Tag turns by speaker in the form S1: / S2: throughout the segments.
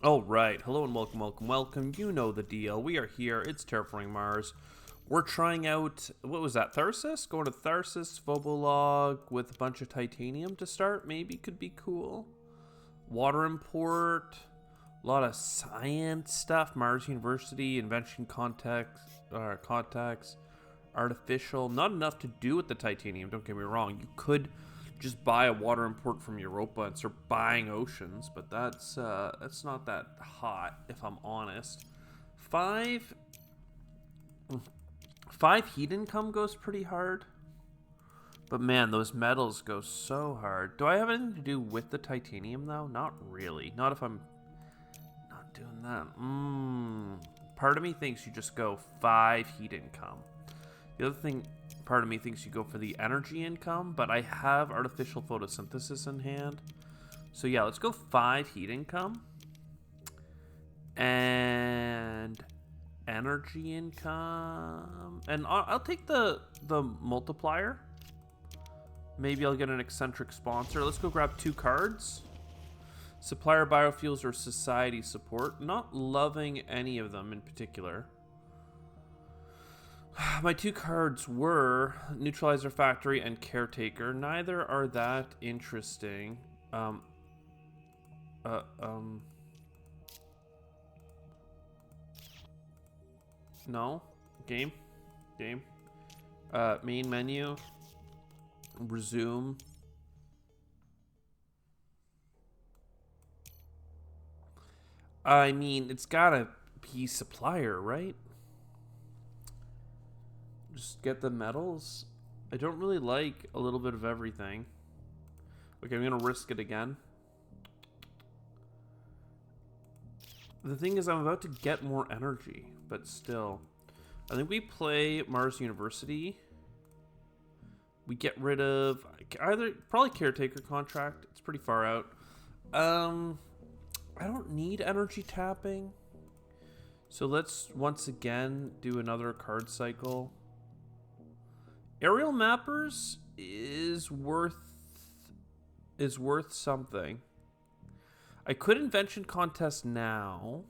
S1: All right, hello and welcome, welcome, welcome. You know the deal. We are here. It's Terraforming Mars. We're trying out, what was that, Tharsis? Going to Tharsis, Phobolog with a bunch of titanium to start. Maybe could be cool. Water import, a lot of science stuff. Mars University, invention contacts, artificial. Not enough to do with the titanium, don't get me wrong. You could just buy a water import from Europa and start buying oceans, but that's not that hot if I'm honest. Five five heat income goes pretty hard, but man, those metals go so hard. Do I have anything to do with the titanium though? Not really. Not if I'm not doing that. Part of me thinks you just go five heat income. The other thing, part of me thinks you go for the energy income, but I have artificial photosynthesis in hand. So yeah, let's go 5 heat income. And energy income. And I'll take the multiplier. Maybe I'll get an eccentric sponsor. Let's go grab 2 cards. Supplier biofuels or society support. Not loving any of them in particular. My 2 cards were Neutralizer Factory and Caretaker. Neither are that interesting. No. Game. Main menu. Resume. I mean, it's gotta be supplier, right? Just get the metals. I don't really like a little bit of everything. Okay, I'm gonna risk it again. The thing is, I'm about to get more energy, but still. I think we play Mars University. We get rid of probably Caretaker contract. It's pretty far out. I don't need energy tapping. So let's once again do another card cycle. Aerial mappers is worth something. I could invention contest now.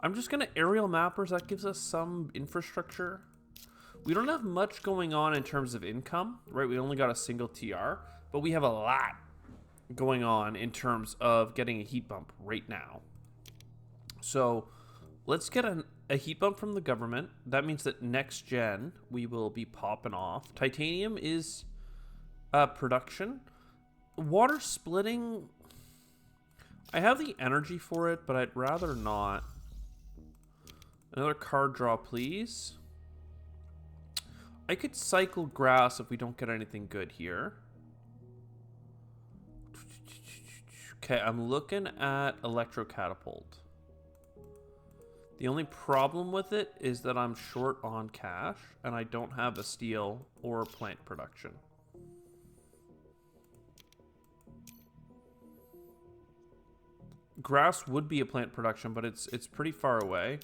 S1: I'm just gonna aerial mappers. That gives us some infrastructure. We don't have much going on in terms of income, right? We only got a single TR, but we have a lot going on in terms of getting a heat bump right now. So let's get a heat bump from the government. That means that next gen we will be popping off. Titanium is production. Water splitting. I have the energy for it, but I'd rather not. Another card draw, please. I could cycle grass if we don't get anything good here. Okay, I'm looking at Electro Catapult. The only problem with it is that I'm short on cash and I don't have a steel or plant production. Grass would be a plant production, but it's pretty far away.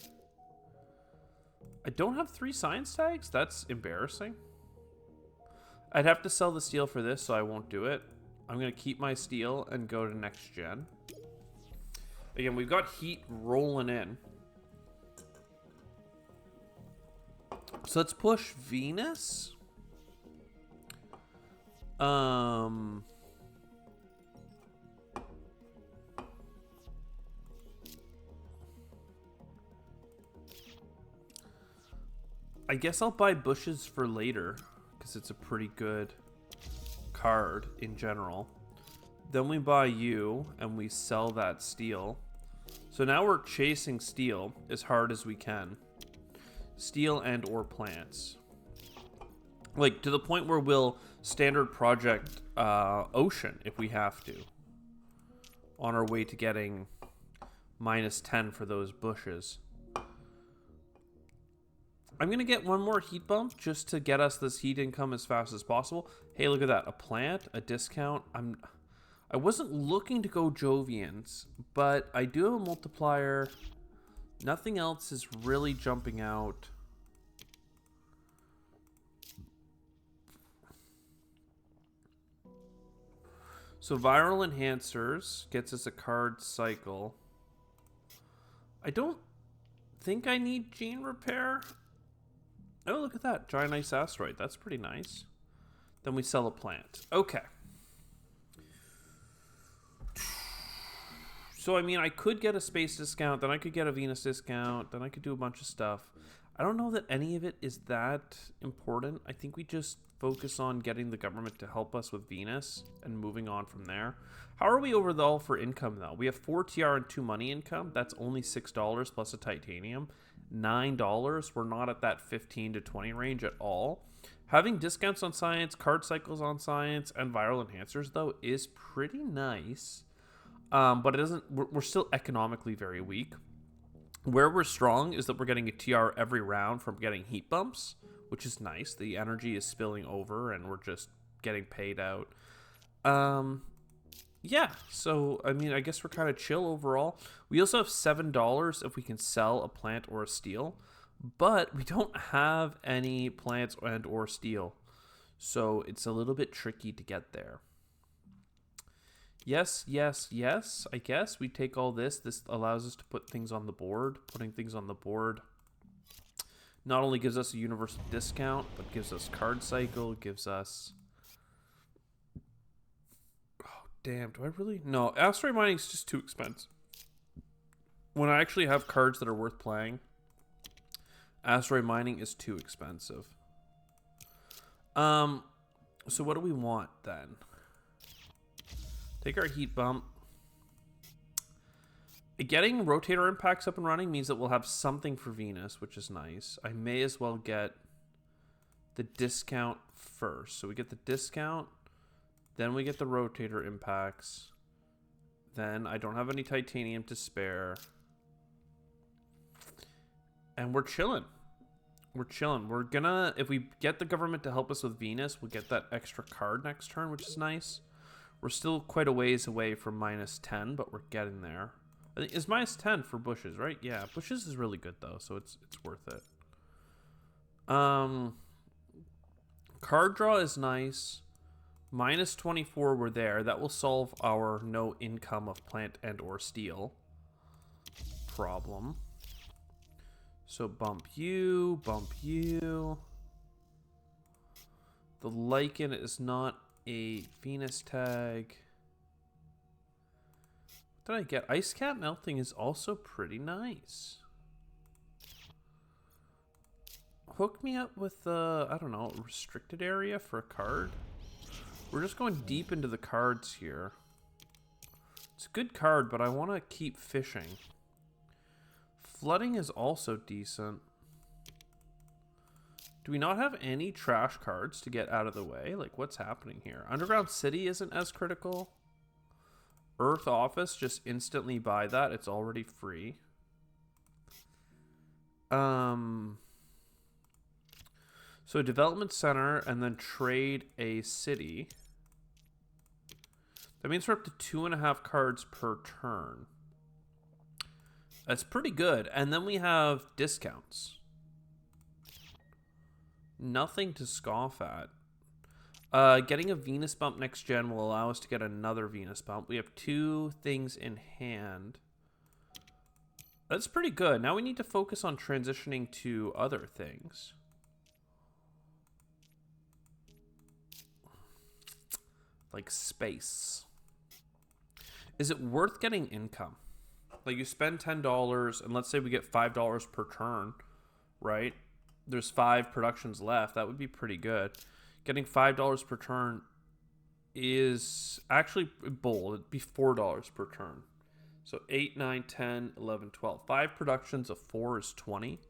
S1: I don't have 3 science tags? That's embarrassing. I'd have to sell the steel for this, so I won't do it. I'm going to keep my steel and go to next gen. Again, we've got heat rolling in. So let's push Venus. I guess I'll buy bushes for later because it's a pretty good card in general. Then we buy you and we sell that steel. So now we're chasing steel as hard as we can. Steel and or plants. Like to the point where we'll standard project ocean if we have to. On our way to getting -10 for those bushes. I'm going to get one more heat bump just to get us this heat income as fast as possible. Hey, look at that. A plant, a discount. I wasn't looking to go Jovians, but I do have a multiplier. Nothing else is really jumping out. So viral enhancers gets us a card cycle. I don't think I need gene repair. Oh, look at that. Giant ice asteroid. That's pretty nice. Then we sell a plant. Okay. So, I mean, I could get a space discount, then I could get a Venus discount, then I could do a bunch of stuff. I don't know that any of it is that important. I think we just focus on getting the government to help us with Venus and moving on from there. How are we overall for income, though? We have 4 TR and 2 money income. That's only $6 plus a titanium. $9. We're not at that 15 to 20 range at all. Having discounts on science, card cycles on science, and viral enhancers, though, is pretty nice. But it doesn't. We're still economically very weak. Where we're strong is that we're getting a TR every round from getting heat bumps, which is nice. The energy is spilling over, and we're just getting paid out. Yeah. So I mean, I guess we're kind of chill overall. We also have $7 if we can sell a plant or a steel, but we don't have any plants and or steel, so it's a little bit tricky to get there. Yes, yes, yes. I guess we take all this. This allows us to put things on the board. Putting things on the board not only gives us a universal discount, but gives us card cycle, gives us... Oh, damn. Do I really? No, asteroid mining is just too expensive. When I actually have cards that are worth playing, asteroid mining is too expensive. So what do we want then? Take our heat bump. Getting rotator impacts up and running means that we'll have something for Venus, which is nice. I may as well get the discount first. So we get the discount, then we get the rotator impacts. Then I don't have any titanium to spare. And we're chilling. We're chilling. We're gonna, if we get the government to help us with Venus, we'll get that extra card next turn, which is nice. We're still quite a ways away from -10, but we're getting there. I think it's -10 for bushes, right? Yeah, bushes is really good though, so it's worth it. Card draw is nice. -24, we're there. That will solve our no income of plant and or steel problem. So bump you, bump you. The lichen is not a Venus tag. What did I get? Ice cap melting is also pretty nice. Hook me up with I don't know, a restricted area for a card. We're just going deep into the cards here. It's a good card, but I want to keep fishing. Flooding is also decent. Do we not have any trash cards to get out of the way? Like, what's happening here? Underground City isn't as critical. Earth Office, just instantly buy that. It's already free. So Development Center and then trade a city. That means we're up to 2.5 cards per turn. That's pretty good. And then we have discounts. Nothing to scoff at. Getting a Venus bump next gen will allow us to get another Venus bump. We have 2 things in hand. That's pretty good. Now we need to focus on transitioning to other things. Like space. Is it worth getting income? Like, you spend $10, and let's say we get $5 per turn, right? There's 5 productions left. That would be pretty good. Getting $5 per turn is actually bold. It'd be $4 per turn. So 8, 9, 10, 11, 12. 5 productions of 4 is 20.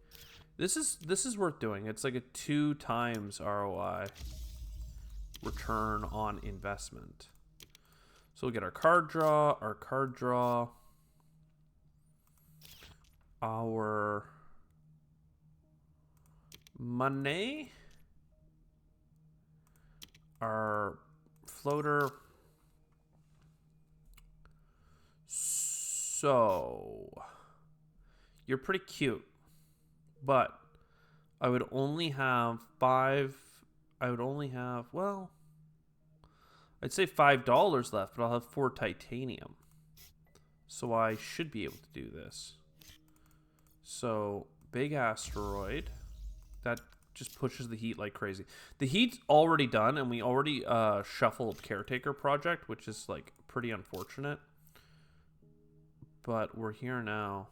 S1: This is worth doing. It's like a 2 times ROI return on investment. So we'll get our card draw, our money, our floater. So you're pretty cute, but I would only have 5. I would only have, well, I'd say $5 left, but I'll have 4 titanium. So I should be able to do this. So, big asteroid. That just pushes the heat like crazy. The heat's already done, and we already shuffled Caretaker Project, which is, like, pretty unfortunate. But we're here now.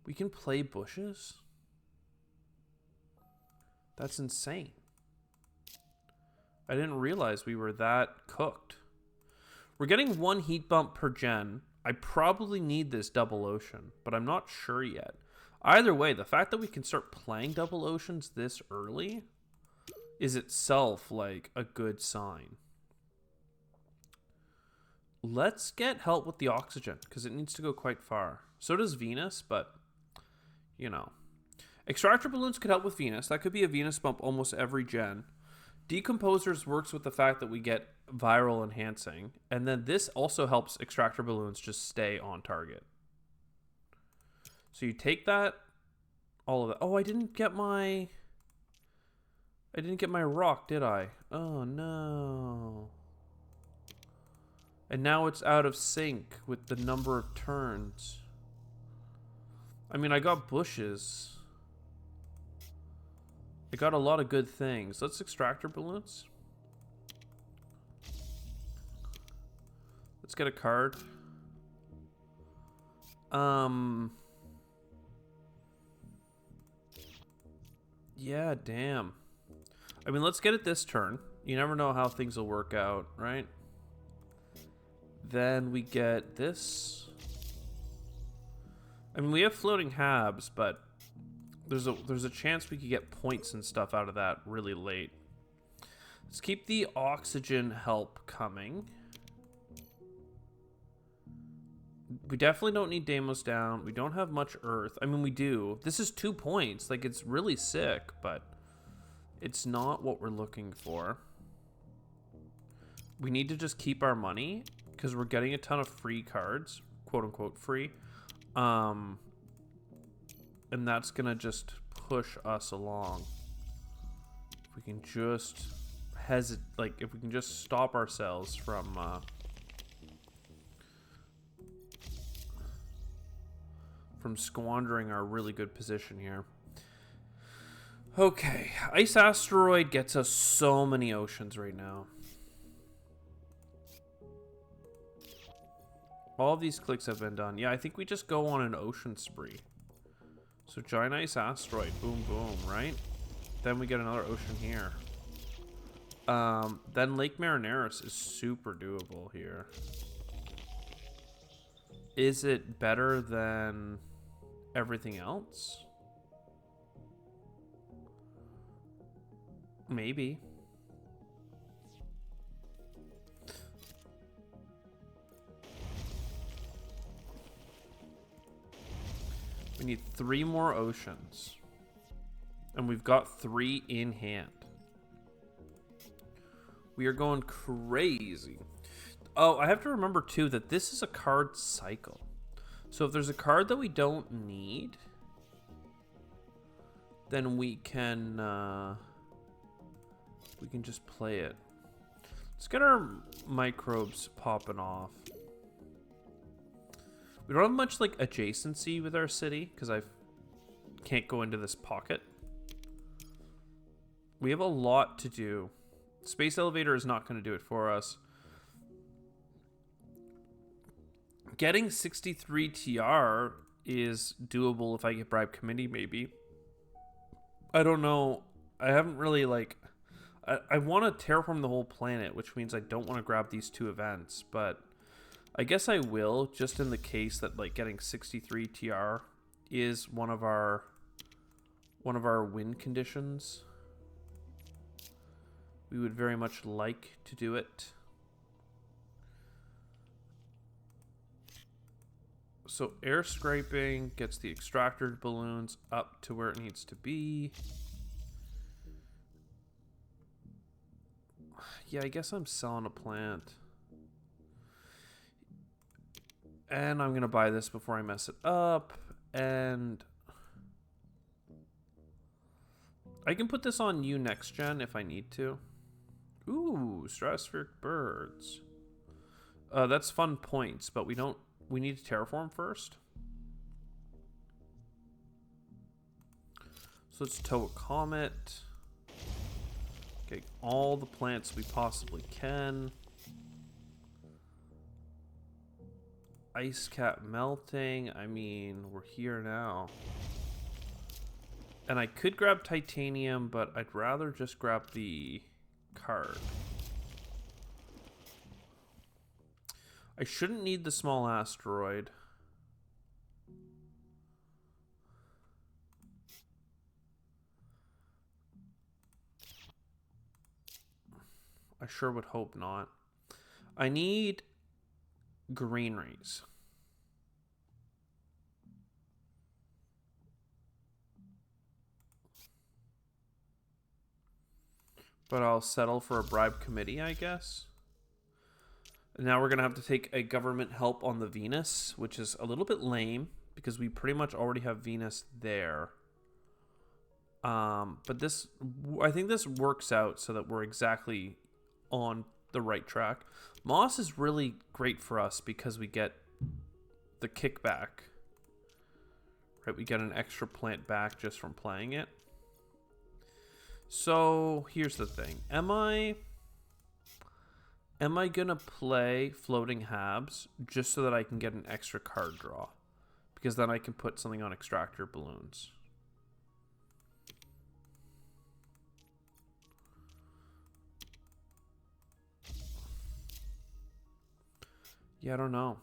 S1: We can play bushes? That's insane. I didn't realize we were that cooked. We're getting 1 heat bump per gen. I probably need this double ocean, but I'm not sure yet. Either way, the fact that we can start playing double oceans this early is itself like a good sign. Let's get help with the oxygen because it needs to go quite far. So does Venus, but you know. Extractor balloons could help with Venus. That could be a Venus bump almost every gen. Decomposers works with the fact that we get viral enhancing. And then this also helps extractor balloons just stay on target. So you take that, all of that. Oh, I didn't get my rock, did I? Oh, no. And now it's out of sync with the number of turns. I mean, I got bushes. I got a lot of good things. Let's extractor balloons. Let's get a card. Yeah, damn. I mean, let's get it this turn. You never know how things will work out, right? Then we get this. I mean, we have floating habs, but there's a chance we could get points and stuff out of that really late. Let's keep the oxygen help coming. We definitely don't need Deimos down. We don't have much Earth. I mean, we do. This is 2 points. Like, it's really sick, but it's not what we're looking for. We need to just keep our money because we're getting a ton of free cards, quote-unquote free. And that's going to just push us along. If we can just if we can just stop ourselves from squandering our really good position here. Okay, Ice Asteroid gets us so many oceans right now. All of these clicks have been done. Yeah, I think we just go on an ocean spree. So Giant Ice Asteroid, boom, boom, right? Then we get another ocean here. Then Lake Marineris is super doable here. Is it better than everything else? Maybe. We need 3 more oceans. And we've got 3 in hand. We are going crazy. Oh, I have to remember too that this is a card cycle. So if there's a card that we don't need, then we can just play it. Let's get our microbes popping off. We don't have much like adjacency with our city because I can't go into this pocket. We have a lot to do. Space Elevator is not going to do it for us. Getting 63 TR is doable if I get Bribe Committee, maybe. I don't know. I haven't really, like... I want to terraform the whole planet, which means I don't want to grab these 2 events, but I guess I will, just in the case that, like, getting 63 TR is one of our win conditions. We would very much like to do it. So air scraping gets the extractor balloons up to where it needs to be. Yeah, I guess I'm selling a plant. And I'm going to buy this before I mess it up. And I can put this on you next gen if I need to. Ooh, stratospheric birds. That's fun points, but we need to terraform first. So let's tow a comet. Get all the plants we possibly can. Ice cap melting. I mean, we're here now. And I could grab titanium, but I'd rather just grab the card. I shouldn't need the small asteroid. I sure would hope not. I need greeneries. But I'll settle for a bribe committee, I guess. And now we're going to have to take a government help on the Venus, which is a little bit lame because we pretty much already have Venus there. But this, I think this works out so that we're exactly on the right track. Moss is really great for us because we get the kickback. Right, we get an extra plant back just from playing it. So here's the thing. Am I gonna play floating habs just so that I can get an extra card draw? Because then I can put something on extractor balloons. Yeah, I don't know.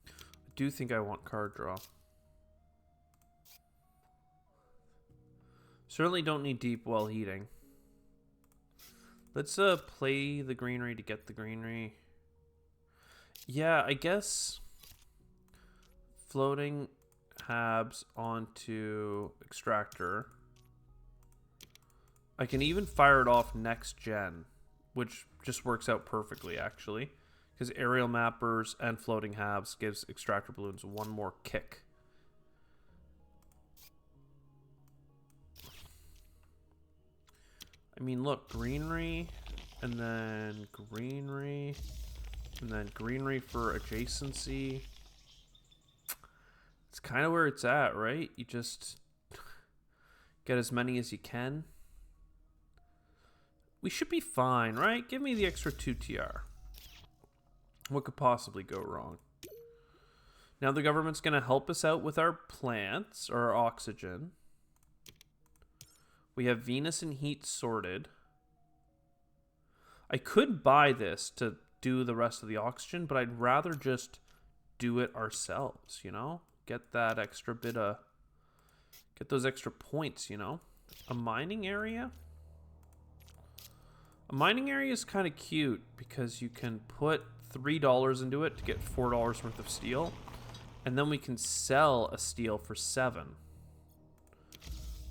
S1: I do think I want card draw. Certainly don't need deep well heating. Let's play the greenery to get the greenery. Yeah, I guess floating habs onto extractor. I can even fire it off next gen, which just works out perfectly actually, because aerial mappers and floating habs gives extractor balloons one more kick. I mean, look, greenery, and then greenery, and then greenery for adjacency. It's kind of where it's at, right? You just get as many as you can. We should be fine, right? Give me the extra 2 TR. What could possibly go wrong? Now the government's going to help us out with our plants, or our oxygen. We have Venus and heat sorted. I could buy this to do the rest of the oxygen, but I'd rather just do it ourselves, you know? Get that extra bit of... Get those extra points, you know? A mining area? A mining area is kind of cute because you can put $3 into it to get $4 worth of steel. And then we can sell a steel for 7.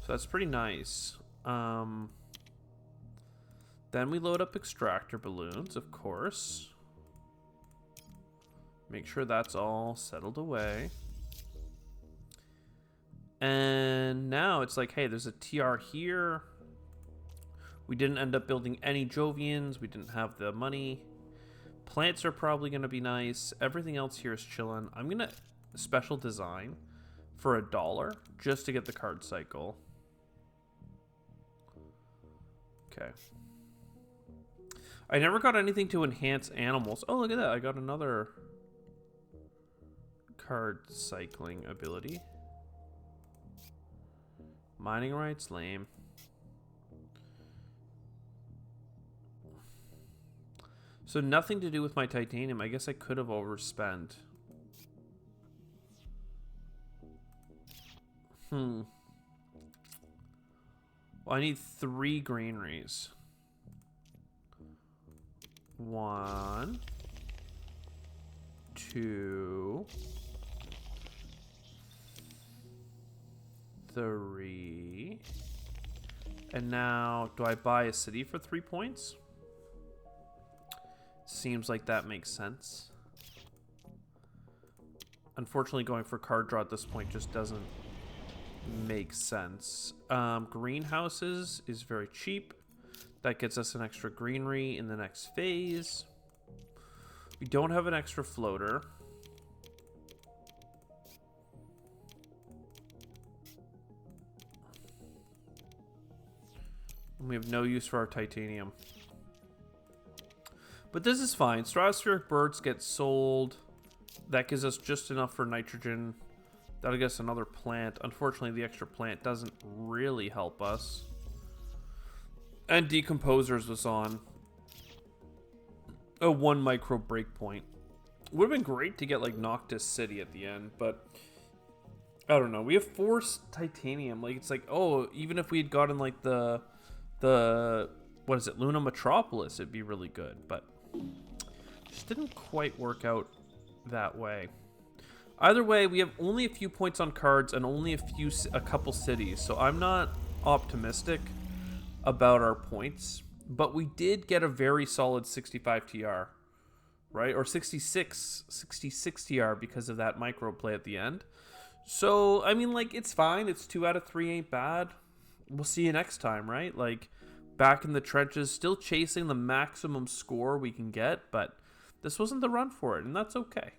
S1: So that's pretty nice. Then we load up extractor balloons, of course. Make sure that's all settled away. And now it's like, hey, there's a TR here. We didn't end up building any Jovians. We didn't have the money. Plants are probably going to be nice. Everything else here is chilling. I'm going to special design for $1 just to get the card cycle. Okay. I never got anything to enhance animals. Oh, look at that. I got another card cycling ability. Mining rights, lame. So nothing to do with my titanium. I guess I could have overspent. Well, I need 3 greeneries. 1, 2, 3. And now, do I buy a city for 3 points? Seems like that makes sense. Unfortunately, going for card draw at this point just doesn't make sense. Greenhouses is very cheap. That gets us an extra greenery in the next phase. We don't have an extra floater. And we have no use for our titanium. But this is fine. Stratospheric birds get sold. That gives us just enough for nitrogen. That'll get us another plant. Unfortunately, the extra plant doesn't really help us. And decomposers was on a 1 micro breakpoint. Would have been great to get like Noctis City at the end, but I don't know. We have 4 titanium. Like it's like, oh, even if we had gotten like the what is it, Luna Metropolis, it'd be really good, but just didn't quite work out that way. Either way, we have only a few points on cards and only a couple cities, so I'm not optimistic about our points, but we did get a very solid 65 TR, right? Or 66 TR because of that micro play at the end. So, I mean, like, it's fine. It's 2 out of 3 ain't bad. We'll see you next time, right? Like, back in the trenches, still chasing the maximum score we can get, but this wasn't the run for it, and that's okay.